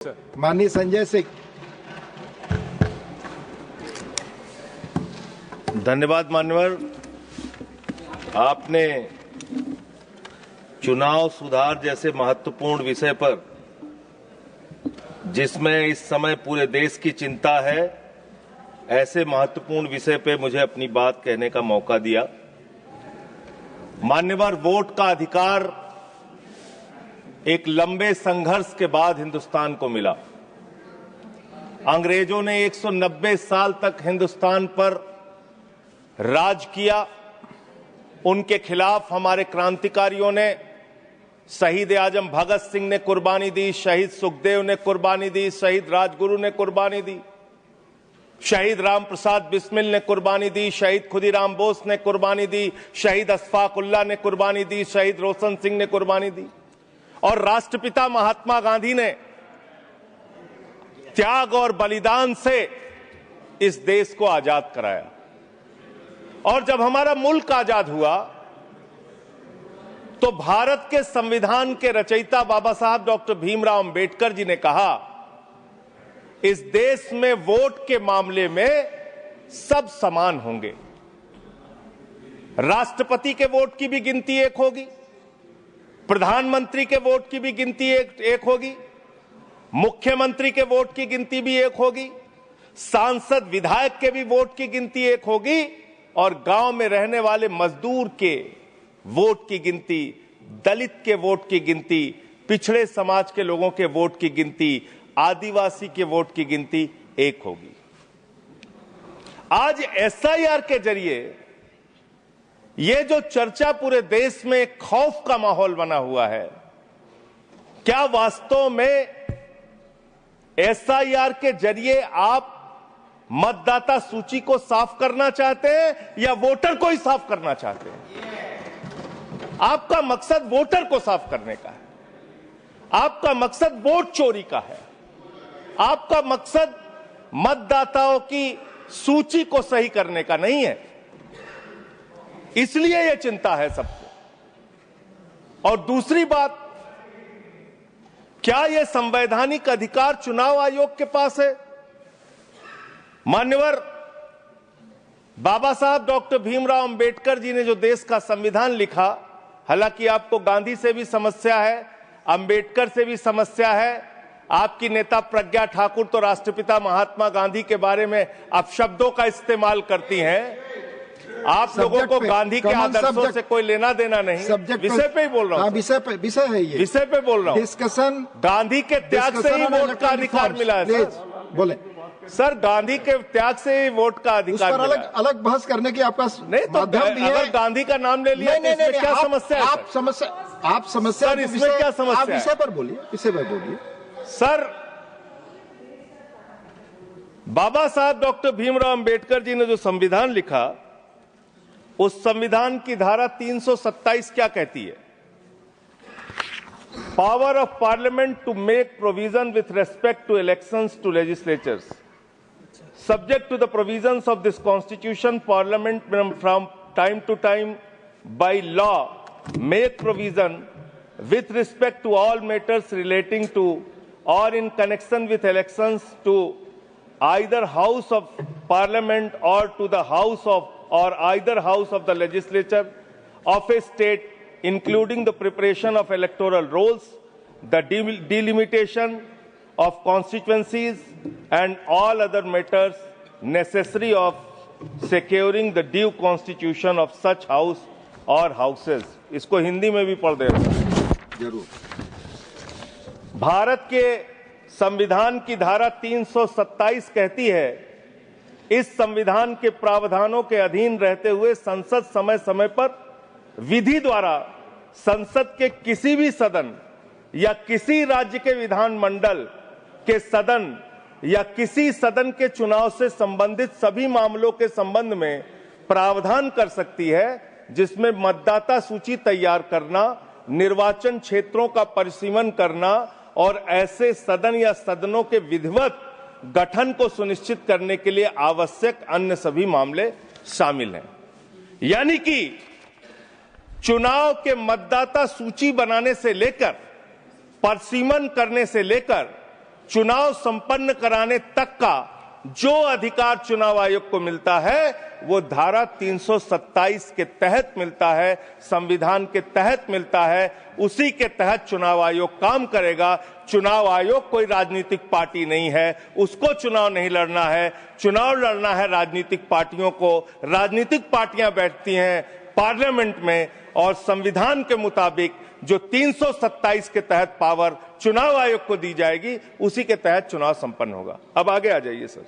माननीय संजय सिंह। धन्यवाद मान्यवर। आपने चुनाव सुधार जैसे महत्वपूर्ण विषय पर, जिसमें इस समय पूरे देश की चिंता है, ऐसे महत्वपूर्ण विषय पे मुझे अपनी बात कहने का मौका दिया। मान्यवर, वोट का अधिकार एक लंबे संघर्ष के बाद हिंदुस्तान को मिला। अंग्रेजों ने 190 साल तक हिंदुस्तान पर राज किया। उनके खिलाफ हमारे क्रांतिकारियों ने, शहीद आजम भगत सिंह ने कुर्बानी दी, शहीद सुखदेव ने कुर्बानी दी, शहीद राजगुरु ने कुर्बानी दी, शहीद राम प्रसाद बिस्मिल ने कुर्बानी दी, शहीद खुदीराम बोस ने कुर्बानी दी, शहीद अशफाक उल्लाह ने कुर्बानी दी, शहीद रोशन सिंह ने कुर्बानी दी, और राष्ट्रपिता महात्मा गांधी ने त्याग और बलिदान से इस देश को आजाद कराया। और जब हमारा मुल्क आजाद हुआ तो भारत के संविधान के रचयिता बाबा साहब डॉक्टर भीमराव अंबेडकर जी ने कहा, इस देश में वोट के मामले में सब समान होंगे। राष्ट्रपति के वोट की भी गिनती एक होगी, प्रधानमंत्री के वोट की भी गिनती एक होगी, मुख्यमंत्री के वोट की गिनती भी एक होगी, सांसद विधायक के भी वोट की गिनती एक होगी, और गांव में रहने वाले मजदूर के वोट की गिनती, दलित के वोट की गिनती, पिछड़े समाज के लोगों के वोट की गिनती, आदिवासी के वोट की गिनती एक होगी। आज एसआईआर के जरिए ये जो चर्चा पूरे देश में एक खौफ का माहौल बना हुआ है, क्या वास्तव में एसआईआर के जरिए आप मतदाता सूची को साफ करना चाहते हैं या वोटर को ही साफ करना चाहते हैं? आपका मकसद वोटर को साफ करने का है, आपका मकसद वोट चोरी का है, आपका मकसद मतदाताओं की सूची को सही करने का नहीं है। इसलिए यह चिंता है सबको। और दूसरी बात, क्या यह संवैधानिक अधिकार चुनाव आयोग के पास है? मान्यवर, बाबा साहब डॉक्टर भीमराव अंबेडकर जी ने जो देश का संविधान लिखा, हालांकि आपको गांधी से भी समस्या है, अंबेडकर से भी समस्या है, आपकी नेता प्रज्ञा ठाकुर तो राष्ट्रपिता महात्मा गांधी के बारे में अपशब्दों का इस्तेमाल करती हैं। आप लोगों को गांधी के आदर्शों से कोई लेना देना नहीं। विषय पे ही बोल रहा हूँ। विषय है ये, विषय पे बोल रहा हूँ। डिस्कशन, गांधी के त्याग से ही वोट का अधिकार मिला है सर। बोले सर, गांधी के त्याग से ही वोट का अधिकार मिला है। अलग बहस करने की आपका नहीं तो अगर गांधी का नाम ले लिया तो इसमें क्या समस्या है? आप समस्या सर, इसमें क्या समस्या है? विषय पर बोलिए, विषय पर बोलिए सर। बाबा साहब डॉक्टर भीमराव अंबेडकर जी ने जो संविधान लिखा, उस संविधान की धारा 327 क्या कहती है? Power of parliament to make provision with respect to elections to legislatures subject to the provisions of this constitution, parliament from time to time by law make provision with respect to all matters relating to or in connection with elections to either house of parliament or to the house of or either house of the legislature of a state, including the preparation of electoral rolls, the delimitation of constituencies and all other matters necessary of securing the due constitution of such house or houses। इसको हिंदी में भी पढ़ देना जरूर। भारत के संविधान की धारा 327 कहती है, इस संविधान के प्रावधानों के अधीन रहते हुए संसद समय समय पर विधि द्वारा संसद के किसी भी सदन या किसी राज्य के विधानमंडल के सदन या किसी सदन के चुनाव से संबंधित सभी मामलों के संबंध में प्रावधान कर सकती है, जिसमें मतदाता सूची तैयार करना, निर्वाचन क्षेत्रों का परिसीमन करना और ऐसे सदन या सदनों के विधिवत गठन को सुनिश्चित करने के लिए आवश्यक अन्य सभी मामले शामिल हैं। यानी कि चुनाव के मतदाता सूची बनाने से लेकर, परिसीमन करने से लेकर चुनाव संपन्न कराने तक का जो अधिकार चुनाव आयोग को मिलता है वो धारा 327 के तहत मिलता है, संविधान के तहत मिलता है। उसी के तहत चुनाव आयोग काम करेगा। चुनाव आयोग कोई राजनीतिक पार्टी नहीं है, उसको चुनाव नहीं लड़ना है। चुनाव लड़ना है राजनीतिक पार्टियों को। राजनीतिक पार्टियां बैठती हैं पार्लियामेंट में और संविधान के मुताबिक जो 327 के तहत पावर चुनाव आयोग को दी जाएगी उसी के तहत चुनाव संपन्न होगा। अब आगे आ जाइए सर।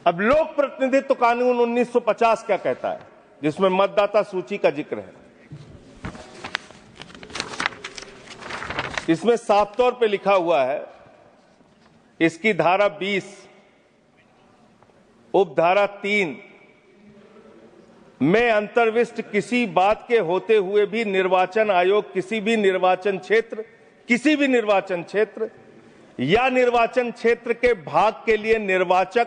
अब लोक प्रतिनिधित्व कानून 1950 क्या कहता है, जिसमें मतदाता सूची का जिक्र है। इसमें साफ तौर पे लिखा हुआ है, इसकी धारा 20 उपधारा 3 में अंतर्विष्ट किसी बात के होते हुए भी निर्वाचन आयोग किसी भी निर्वाचन क्षेत्र या निर्वाचन क्षेत्र के भाग के लिए निर्वाचक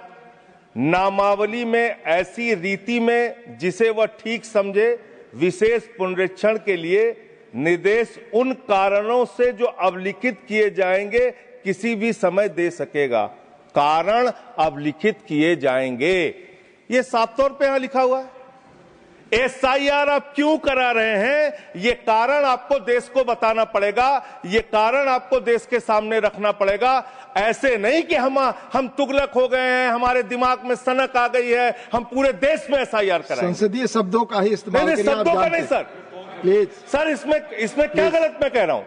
नामावली में ऐसी रीति में जिसे वह ठीक समझे विशेष पुनरीक्षण के लिए निर्देश उन कारणों से जो अवलिखित किए जाएंगे किसी भी समय दे सकेगा। कारण अवलिखित किए जाएंगे, ये साफ तौर पे यहां लिखा हुआ है। एसआईआर आप क्यों करा रहे हैं, ये कारण आपको देश को बताना पड़ेगा, ये कारण आपको देश के सामने रखना पड़ेगा। ऐसे नहीं कि हम तुगलक हो गए हैं, हमारे दिमाग में सनक आ गई है, हम पूरे देश में एसआईआर कराएंगे। संसदीय शब्दों का ही इस्तेमाल नहीं, शब्दों का नहीं सर। प्लीज सर, इसमें क्या गलत मैं कह रहा हूं?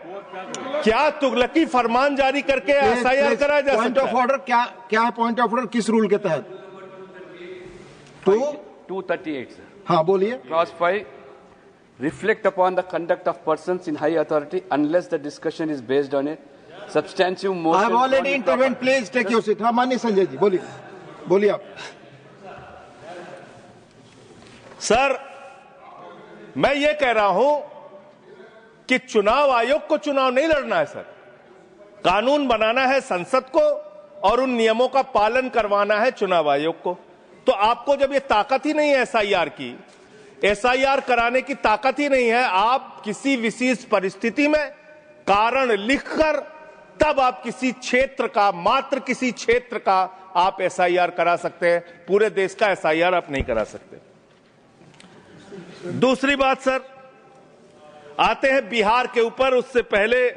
क्या तुगलकी फरमान जारी करके एसआईआर कराया जा सकता है? पॉइंट ऑफ ऑर्डर क्या है? पॉइंट ऑफ ऑर्डर किस रूल के तहत? 238 सर। हाँ बोलिए। Clause 5, reflect upon the conduct of persons in high authority unless the discussion is based on a substantive motion. I have already intervened. Please take your seat. हाँ माननीय संजय जी बोलिए आप। Sir, मैं ये कह रहा हूं कि चुनाव आयोग को चुनाव नहीं लड़ना है सर। कानून बनाना है संसद को और उन नियमों का पालन करवाना है चुनाव आयोग को। तो आपको जब ये ताकत ही नहीं है एसआईआर की, एसआईआर कराने की ताकत ही नहीं है, आप किसी विशेष परिस्थिति में कारण लिखकर तब आप किसी क्षेत्र का, मात्र किसी क्षेत्र का आप एसआईआर करा सकते हैं। पूरे देश का एसआईआर आप नहीं करा सकते। दूसरी बात सर, आते हैं बिहार के ऊपर। उससे पहले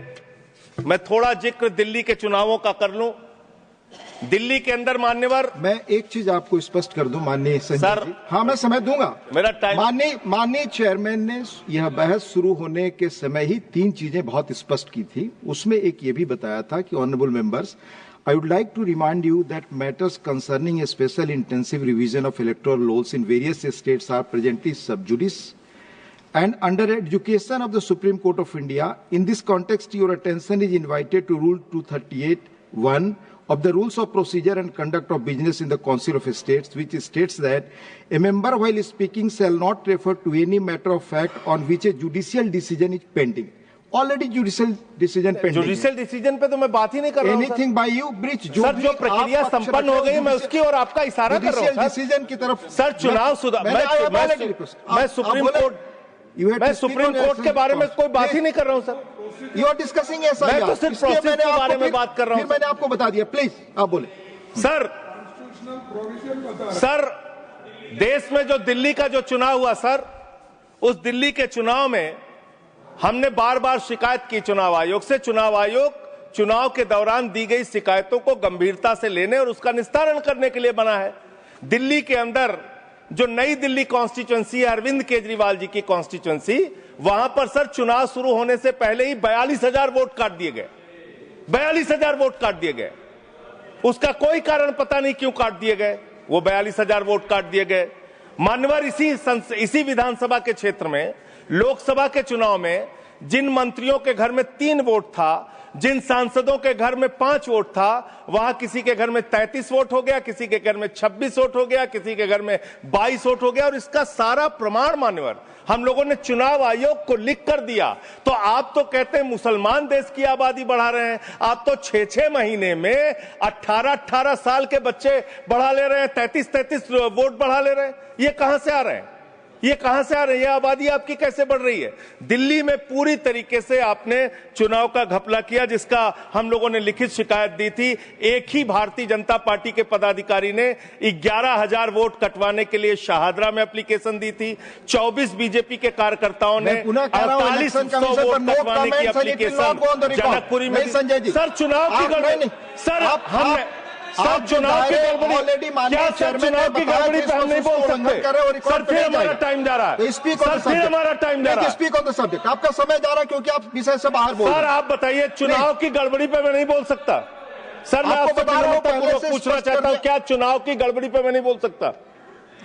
मैं थोड़ा जिक्र दिल्ली के चुनावों का कर लूं। दिल्ली के अंदर मान्यवर, मैं एक चीज आपको स्पष्ट कर दूं माननीय संजय जी। हाँ मैं समय दूंगा। मेरा टाइम। माननीय चेयरमैन ने यह बहस शुरू होने के समय ही 3 चीजें बहुत स्पष्ट की थी। उसमें एक ये भी बताया था कि honourable members, I would like to remind you that matters concerning a special intensive revision of electoral laws in various states are presently sub judice and under education of the Supreme Court of India. In this context, your attention is invited to Rule 238(1) of the Rules of Procedure and Conduct of Business in the Council of States, which states that a member while speaking shall not refer to any matter of fact on which a judicial decision is pending. Already judicial decision pending. Judicial decision पे तो मैं बात ही नहीं कर रहा हूं। Anything bye you bridge, जो sir जो प्रक्रिया संपन्न हो गई मैं उसकी और आपका इशारा कर रहा हूं डिसीजन की तरफ। सर चुनाव सुधार, मैं सुप्रीम कोर्ट के बारे में कोई बात ही नहीं कर रहा हूं सर। यू आर डिस्कसिंग मैं तो सिर्फ प्रोसेस के बारे में बात कर रहा हूं। मैंने आपको बता दिया, प्लीज आप बोले। सर देश में जो दिल्ली का जो चुनाव हुआ सर, उस दिल्ली के चुनाव में हमने बार बार शिकायत की चुनाव आयोग से। चुनाव आयोग चुनाव के दौरान दी गई शिकायतों को गंभीरता से लेने और उसका निस्तारण करने के लिए बना है। दिल्ली के अंदर जो नई दिल्ली कॉन्स्टिट्यूएंसी है, अरविंद केजरीवाल जी की कॉन्स्टिट्यूएंसी, वहां पर सर चुनाव शुरू होने से पहले ही 42,000 वोट काट दिए गए। 42,000 वोट काट दिए गए। उसका कोई कारण पता नहीं क्यों काट दिए गए, वो 42,000 वोट काट दिए गए। मान्यवर, इसी विधानसभा के क्षेत्र में लोकसभा के चुनाव में जिन मंत्रियों के घर में 3 वोट था, जिन सांसदों के घर में 5 वोट था, वहां किसी के घर में 33 वोट हो गया, किसी के घर में 26 वोट हो गया, किसी के घर में 22 वोट हो गया। और इसका सारा प्रमाण मान्यवर हम लोगों ने चुनाव आयोग को लिख कर दिया। तो आप तो कहते हैं मुसलमान देश की आबादी बढ़ा रहे हैं, आप तो 6-6 महीने में 18-18 साल के बच्चे बढ़ा ले रहे हैं, 33-33 वोट बढ़ा ले रहे हैं। ये कहां से आ रहे हैं? ये कहां से आ रही है? आबादी आपकी कैसे बढ़ रही है? दिल्ली में पूरी तरीके से आपने चुनाव का घपला किया, जिसका हम लोगों ने लिखित शिकायत दी थी। एक ही भारतीय जनता पार्टी के पदाधिकारी ने 11,000 वोट कटवाने के लिए शाहदरा में एप्लीकेशन दी थी। 24 बीजेपी के कार्यकर्ताओं ने 4800 वोट कटवाने की एप्लीकेशन जनकपुरी में। सर चुनाव की गड़बड़ी, सर चुनाव की गड़बड़ी, क्या सर चुनाव की गड़बड़ी पे हम नहीं बोल सकते? सर फिर हमारा टाइम जा रहा है, सर फिर हमारा टाइम जा रहा है। स्पीक ऑन द सब्जेक्ट, आपका समय जा रहा है क्योंकि आप विषय से बाहर बोल रहे हैं। सर आप बताइए, चुनाव की गड़बड़ी पे मैं नहीं बोल सकता। सर मैं आपसे विनम्रतापूर्वक पूछना चाहता हूं, क्या चुनाव की गड़बड़ी पे मैं नहीं बोल सकता?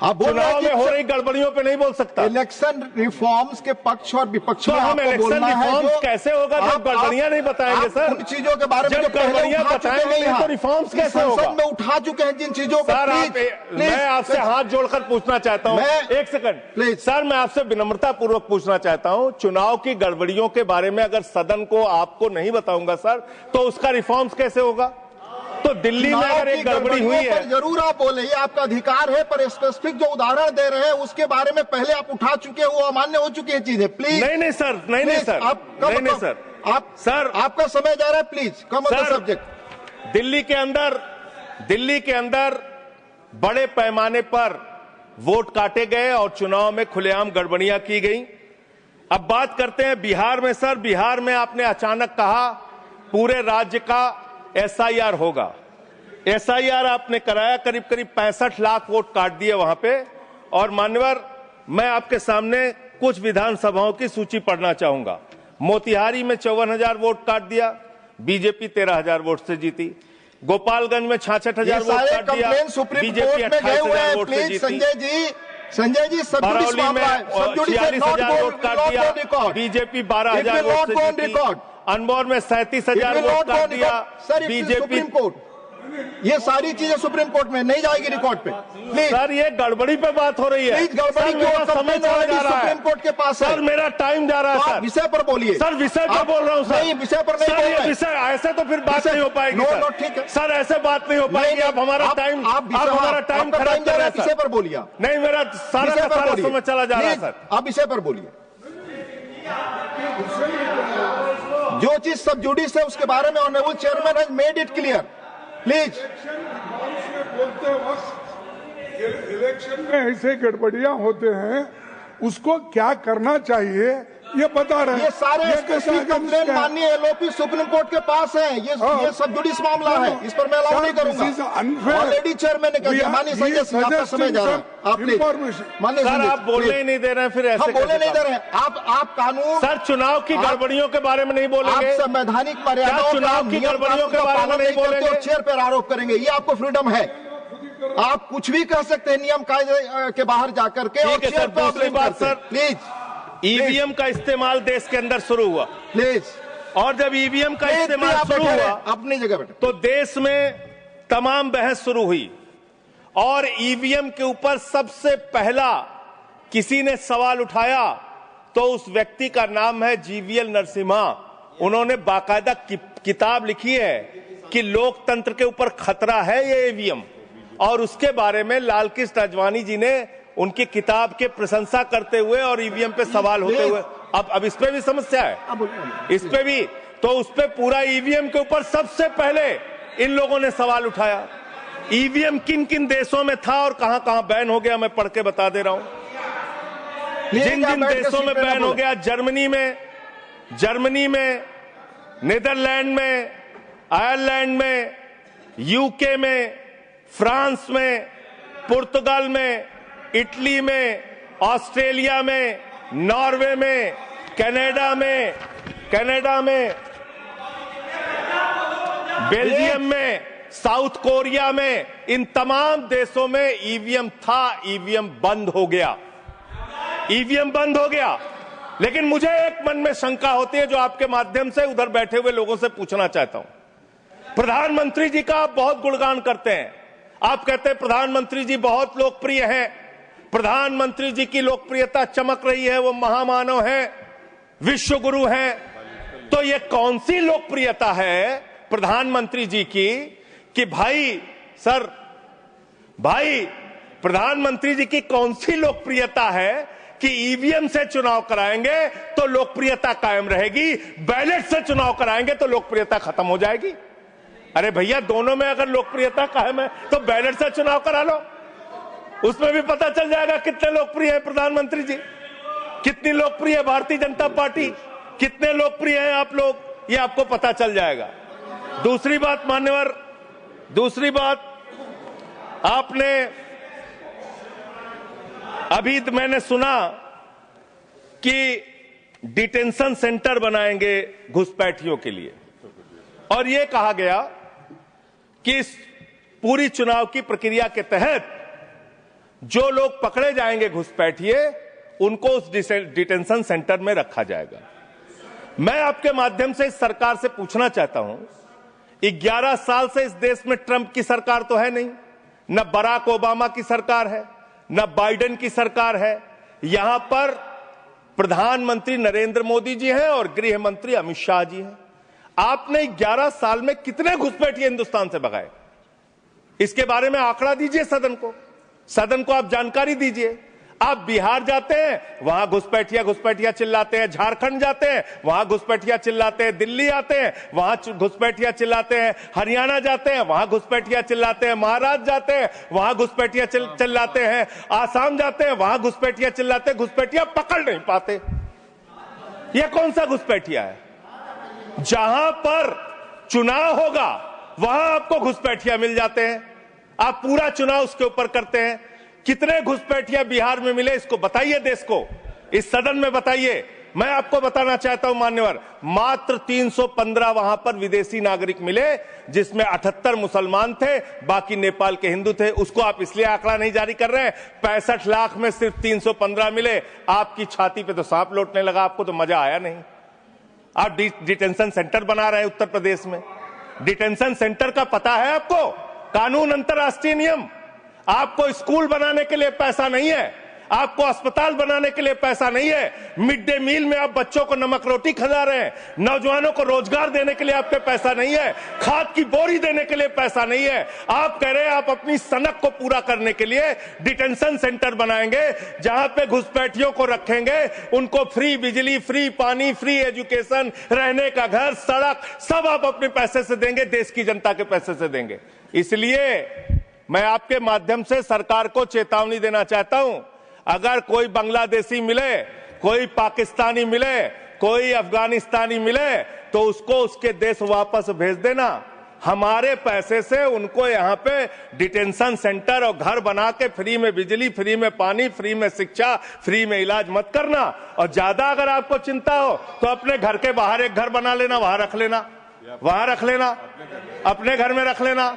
चुनाव में हो रही गड़बड़ियों पे नहीं बोल सकता। इलेक्शन रिफॉर्म्स के पक्ष और विपक्ष में हम इलेक्शन रिफॉर्म्स कैसे होगा जब गड़बड़ियां नहीं बताएंगे? सर उन चीजों के बारे में जब गड़बड़ियां बताएंगे तो रिफॉर्म्स कैसे होगा? संसद में उठा चुके हैं जिन चीजों को। मैं आपसे हाथ जोड़कर पूछना चाहता हूं, एक सेकंड प्लीज। सर मैं आपसे विनम्रता पूर्वक पूछना चाहता हूं, चुनाव की गड़बड़ियों के बारे में अगर सदन को आपको नहीं बताऊंगा सर, तो उसका रिफॉर्म्स कैसे होगा? तो दिल्ली में अगर एक गड़बड़ी हुई है, जरूर आप बोले, ये आपका अधिकार है, पर स्पेसिफिक जो उदाहरण दे रहे हैं उसके बारे में पहले आप उठा चुके हो, वो अमान्य हो चुकी है चीजें। प्लीज नहीं सर, नहीं सर, नहीं सर, सर आपका समय जा रहा है, please come on the subject. Delhi के अंदर बड़े पैमाने पर वोट काटे गए और चुनाव में खुलेआम गड़बड़ियां की गई। अब बात करते हैं बिहार में। सर बिहार में आपने अचानक कहा पूरे राज्य का SIR होगा। SIR आपने कराया, करीब 65 लाख वोट काट दिए वहां पे। और मान्यवर, मैं आपके सामने कुछ विधानसभाओं की सूची पढ़ना चाहूंगा। मोतिहारी में 54,000 वोट काट दिया, बीजेपी 13,000 वोट से जीती। गोपालगंज में 66,000 वोट काट दिया, बीजेपी 28,000 वोट से जीती। संजय जी बरौली में 46,000 वोट काट दिया, बीजेपी 12,000 वोट से जीती। अनमोर में 37,000 वोट काट दिया, बीजेपी। सुप्रीम कोर्ट, ये सारी चीजें सुप्रीम कोर्ट में नहीं जाएगी रिकॉर्ड पे। सर ये गड़बड़ी पे बात हो रही है। गड़बड़ी मेरा समय चला जा रहा है, सुप्रीम कोर्ट के पास सर मेरा टाइम जा रहा है। सर विषय पर बोलिए। सर विषय पर बोल रहा हूँ सर। नहीं, विषय पर नहीं बोल रहे। विषय ऐसे तो फिर बात नहीं हो पाएगी। ठीक है सर, ऐसे बात नहीं हो पाएगी। आप हमारा टाइम खराब कर रहे हैं। विषय पर बोलिए। नहीं, मेरा सारा समय चला जा रहा है सर। आप विषय पर बोलिए। जो चीज सब जुडिस है उसके बारे में honourable chairman has made it clear. Please. बोलते वक्त इलेक्शन में ऐसे गड़बड़ियां होते हैं, उसको क्या करना चाहिए ये बता रहे हैं। ये सारे कंप्लेन माननीय LOP सुप्रीम कोर्ट के पास है। ये सब जुडिस मामला है, इस पर मैं अलाउ नहीं करूंगा। ऑलरेडी चेयरमैन ने कह दिया। माननीय संजय सिंह, आपका समय जा रहा है। आप माननीय सर, आप बोलने ही नहीं दे रहे हैं। फिर ऐसे बोलने नहीं दे रहे हैं आप कानून। सर चुनाव की गड़बड़ियों के बारे में नहीं बोलेंगे? आप संवैधानिक मर्यादाओं, चुनाव की गड़बड़ियों के बारे में नहीं बोलेंगे? चेयर पर आरोप करेंगे, ये आपको फ्रीडम है। आप कुछ भी कह सकते हैं नियम कायदे के बाहर जाकर के। और चेयर पर दूसरी बात सर, प्लीज, EVM का इस्तेमाल देश के अंदर शुरू हुआ। प्लीज। और जब EVM का इस्तेमाल शुरू हुआ, अपनी जगह बैठे, तो देश में तमाम बहस शुरू हुई। और EVM के ऊपर सबसे पहला किसी ने सवाल उठाया तो उस व्यक्ति का नाम है GVL नरसिम्हा। उन्होंने बाकायदा किताब लिखी है कि लोकतंत्र के ऊपर खतरा है ये EVM। और उसके बारे में लाल कृष्ण आडवाणी जी ने उनकी किताब के प्रशंसा करते हुए और EVM पे सवाल होते हुए, अब इस पे भी समस्या है, इस पे भी। तो उस पे पूरा EVM के ऊपर सबसे पहले इन लोगों ने सवाल उठाया। EVM किन किन देशों में था और कहां कहां बैन हो गया, मैं पढ़ के बता दे रहा हूं। जिन जिन देशों में बैन हो गया, जर्मनी में, नीदरलैंड में, आयरलैंड में, UK में, फ्रांस में, पुर्तगाल में, इटली में, ऑस्ट्रेलिया में, नॉर्वे में, कनाडा में, बेल्जियम में, साउथ कोरिया में, इन तमाम देशों में EVM था। EVM बंद हो गया। लेकिन मुझे एक मन में शंका होती है जो आपके माध्यम से उधर बैठे हुए लोगों से पूछना चाहता हूं। प्रधानमंत्री जी का आप बहुत गुणगान करते हैं। आप कहते हैं प्रधानमंत्री जी बहुत लोकप्रिय हैं, प्रधानमंत्री जी की लोकप्रियता चमक रही है, वो महामानव हैं, विश्व गुरु हैं। तो ये कौन सी लोकप्रियता है प्रधानमंत्री जी की कि भाई प्रधानमंत्री जी की कौन सी लोकप्रियता है कि ईवीएम से चुनाव कराएंगे तो लोकप्रियता कायम रहेगी, बैलेट से चुनाव कराएंगे तो लोकप्रियता खत्म हो जाएगी। अरे भैया, दोनों में अगर लोकप्रियता कायम है तो बैलेट से चुनाव करा लो, उसमें भी पता चल जाएगा कितने लोकप्रिय है प्रधानमंत्री जी, कितनी लोकप्रिय है भारतीय जनता पार्टी, कितने लोकप्रिय हैं आप लोग, ये आपको पता चल जाएगा। दूसरी बात मान्यवर, दूसरी बात, आपने अभी मैंने सुना कि डिटेंशन सेंटर बनाएंगे घुसपैठियों के लिए, और यह कहा गया कि इस पूरी चुनाव की प्रक्रिया के तहत जो लोग पकड़े जाएंगे घुसपैठिए, उनको उस डिटेंशन सेंटर में रखा जाएगा। मैं आपके माध्यम से इस सरकार से पूछना चाहता हूं, 11 साल से इस देश में ट्रंप की सरकार तो है नहीं, न बराक ओबामा की सरकार है, न बाइडेन की सरकार है, यहां पर प्रधानमंत्री नरेंद्र मोदी जी हैं और गृह मंत्री अमित शाह जी हैं। आपने 11 साल में कितने घुसपैठिए हिंदुस्तान से भगाए, इसके बारे में आंकड़ा दीजिए सदन को आप जानकारी दीजिए। आप बिहार जाते हैं, वहां घुसपैठिया चिल्लाते हैं, झारखंड जाते हैं, वहां घुसपैठिया चिल्लाते हैं, दिल्ली आते हैं, वहां घुसपैठिया चिल्लाते हैं, हरियाणा जाते हैं, वहां घुसपैठिया चिल्लाते हैं, महाराष्ट्र जाते हैं, वहां घुसपैठिया चिल्लाते हैं, आसाम जाते हैं, वहां घुसपैठिया चिल्लाते हैं, घुसपैठिया पकड़ नहीं पाते। यह कौन सा घुसपैठिया है? जहां पर चुनाव होगा वहां आपको घुसपैठिया मिल जाते हैं, आप पूरा चुनाव उसके ऊपर करते हैं। कितने घुसपैठिया बिहार में मिले, इसको बताइए, देश को, इस सदन में बताइए। मैं आपको बताना चाहता हूं मान्यवर, मात्र 315 वहां पर विदेशी नागरिक मिले, जिसमें 78 मुसलमान थे, बाकी नेपाल के हिंदू थे। उसको आप इसलिए आंकड़ा नहीं जारी कर रहे हैं, 65 लाख में सिर्फ 315 मिले। आपकी छाती पे तो सांप लौटने लगा, आपको तो मजा आया नहीं। आप डिटेंशन सेंटर बना रहे हैं उत्तर प्रदेश में। डिटेंशन सेंटर का पता है आपको? कानून, अंतर्राष्ट्रीय नियम। आपको स्कूल बनाने के लिए पैसा नहीं है, आपको अस्पताल बनाने के लिए पैसा नहीं है, मिड डे मील में आप बच्चों को नमक रोटी खिला रहे हैं, नौजवानों को रोजगार देने के लिए आपके पैसा नहीं है, खाद की बोरी देने के लिए पैसा नहीं है। आप कह रहे हैं आप अपनी सनक को पूरा करने के लिए डिटेंशन सेंटर बनाएंगे, जहां पे घुसपैठियों को रखेंगे, उनको फ्री बिजली, फ्री पानी, फ्री एजुकेशन, रहने का घर, सड़क, सब आप अपने पैसे से देंगे, देश की जनता के पैसे से देंगे। इसलिए मैं आपके माध्यम से सरकार को चेतावनी देना चाहता हूं, अगर कोई बांग्लादेशी मिले, कोई पाकिस्तानी मिले, कोई अफगानिस्तानी मिले, तो उसको उसके देश वापस भेज देना। हमारे पैसे से उनको यहां पे डिटेंशन सेंटर और घर बना के फ्री में बिजली, फ्री में पानी, फ्री में शिक्षा, फ्री में इलाज मत करना। और ज्यादा अगर आपको चिंता हो तो अपने घर के बाहर एक घर बना लेना, वहां रख लेना, वहां रख लेना, अपने घर में रख लेना।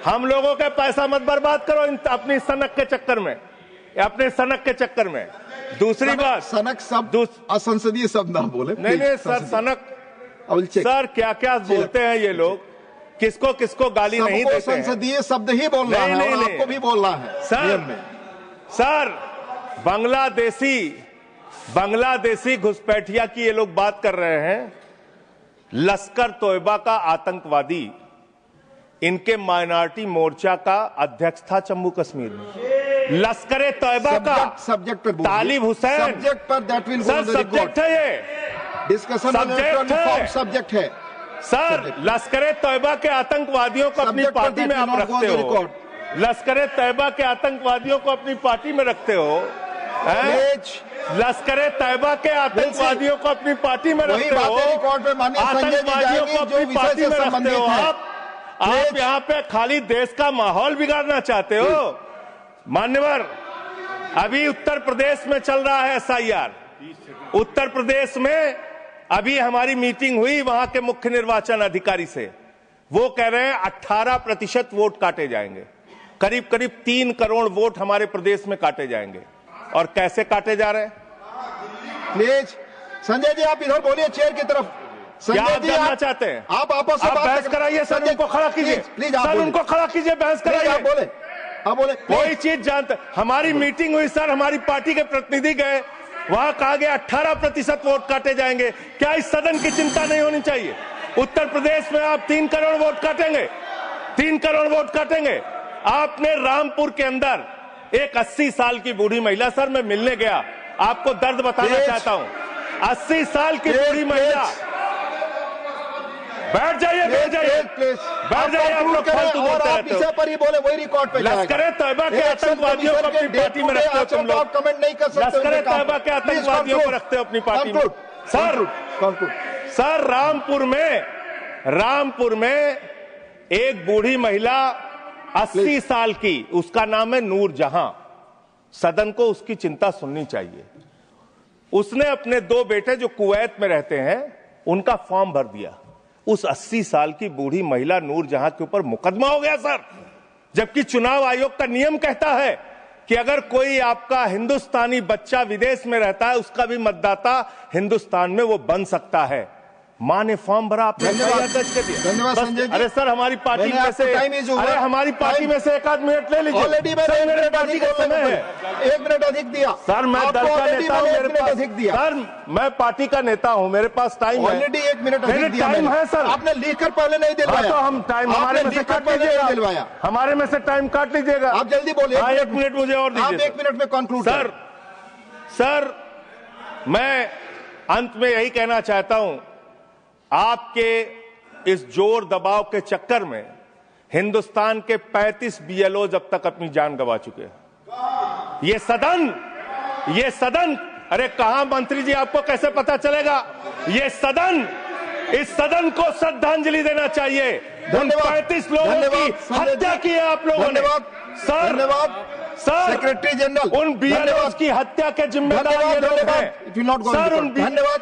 हम लोगों का पैसा मत बर्बाद करो अपनी सनक के चक्कर में, अपने सनक के चक्कर में। दूसरी बात, सनक शब्द असंसदीय शब्द ना बोले। नहीं सर, सनक सर क्या क्या बोलते हैं ये लोग, किसको किसको गाली नहीं देते हैं। संसदीय शब्द ही बोलना है और आपको भी बोलना है सर। बांग्लादेशी घुसपैठिया की ये लोग बात कर रहे हैं। लश्कर तोयबा का आतंकवादी, इनके माइनॉरिटी मोर्चा का अध्यक्ष था जम्मू कश्मीर में। लश्कर तोयबा का सब्जेक्ट पर तालिब हुसैन, सब्जेक्ट पर दैट विल गो सब्जेक्ट है, ये डिस्कशन सब्जेक्ट है सर। लश्कर तोयबा के आतंकवादियों को अपनी पार्टी में आप रखते हो, लश्कर तोयबा के आतंकवादियों को अपनी पार्टी में रखते हो, लश्कर तैयबा के आतंकवादियों को अपनी पार्टी में रखते हो, आतंकवादियों को अपनी पार्टी में रखते हो। आप यहाँ पे खाली देश का माहौल बिगाड़ना चाहते हो। मान्यवर, अभी उत्तर प्रदेश में चल रहा है SIR। उत्तर प्रदेश में अभी हमारी मीटिंग हुई वहां के मुख्य निर्वाचन अधिकारी से, वो कह रहे हैं 18% वोट काटे जाएंगे, करीब करीब 3 करोड़ वोट हमारे प्रदेश में काटे जाएंगे। और कैसे काटे जा रहे हैं? प्लीज संजय जी आप इधर बोलिए, चेयर की तरफ। क्या आप जानना चाहते हैं? आप आपस में बहस कराइए सर, उनको खड़ा कीजिए, सर उनको खड़ा कीजिए, बहस कराइए। आप बोले कोई चीज जानते। हमारी मीटिंग हुई सर, हमारी पार्टी के प्रतिनिधि गए, वहां कहा गया 18% वोट काटे जाएंगे। क्या इस सदन की चिंता नहीं होनी चाहिए? उत्तर प्रदेश में आप 3 करोड़ वोट काटेंगे, 3 करोड़ वोट काटेंगे। आपने रामपुर के अंदर एक 80 साल की बूढ़ी महिला, सर मैं मिलने गया, आपको दर्द बताना चाहता हूं। 80 साल की बूढ़ी महिला, बैठ जाइए, बैठ जाइए, बैठ जाइए। आप लोग फालतू बोलते रहते हो। पर ही बोले वही रिकॉर्ड पे जाएगा। लश्कर तैयबा के आतंकवादियों को अपनी पार्टी में रखते हो तुम लोग। कमेंट नहीं कर सकते। लश्कर तैयबा के आतंकवादियों को रखते हो अपनी पार्टी में। सर रामपुर में एक बूढ़ी महिला 80 साल की, उसका नाम है नूर जहां। सदन को उसकी चिंता सुननी चाहिए। उसने अपने 2 बेटे जो कुवैत में रहते हैं उनका फॉर्म भर दिया। उस 80 साल की बूढ़ी महिला नूर जहां के ऊपर मुकदमा हो गया सर, जबकि चुनाव आयोग का नियम कहता है कि अगर कोई आपका हिंदुस्तानी बच्चा विदेश में रहता है उसका भी मतदाता हिंदुस्तान में वो बन सकता है। मां ने फॉर्म भरा, आपने दर्ज कर दिया। धन्यवाद संजय जी। अरे सर हमारी पार्टी में से, अरे हमारी पार्टी में से एक आध मिनट ले लीजिए। ऑलरेडी मैंने मेरे पार्टी का समय है। 1 मिनट अधिक दिया सर। मैं दल का नेता हूं, मेरे पास अधिक दिया। सर मैं पार्टी का नेता हूं, मेरे पास टाइम है। ऑलरेडी 1 मिनट अधिक दिया। टाइम है सर। आपने लिखकर पहले नहीं दिलवाया। तो हम टाइम हमारे में से काट लीजिएगा, हमारे में से टाइम काट लीजिएगा। आप जल्दी बोलिए। 1 मिनट मुझे और दीजिए। आप 1 मिनट में कंक्लूड। सर मैं अंत में यही कहना चाहता हूं, आपके इस जोर दबाव के चक्कर में हिंदुस्तान के 35 बीएलओ अब तक अपनी जान गंवा चुके हैं। ये सदन, अरे कहां मंत्री जी, आपको कैसे पता चलेगा? इस सदन को श्रद्धांजलि देना चाहिए। उन 35 लोगों की हत्या की है आप लोगों ने। सर सेक्रेटरी जनरल, उन बीएलओ की हत्या के जिम्मेदार ये लोग हैं। सर धन्यवाद।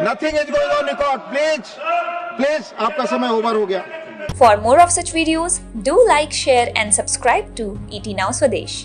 Nothing is going on record. Please, आपका समय ओवर हो गया। For more of such videos, do like, share and subscribe to ET Now Swadesh.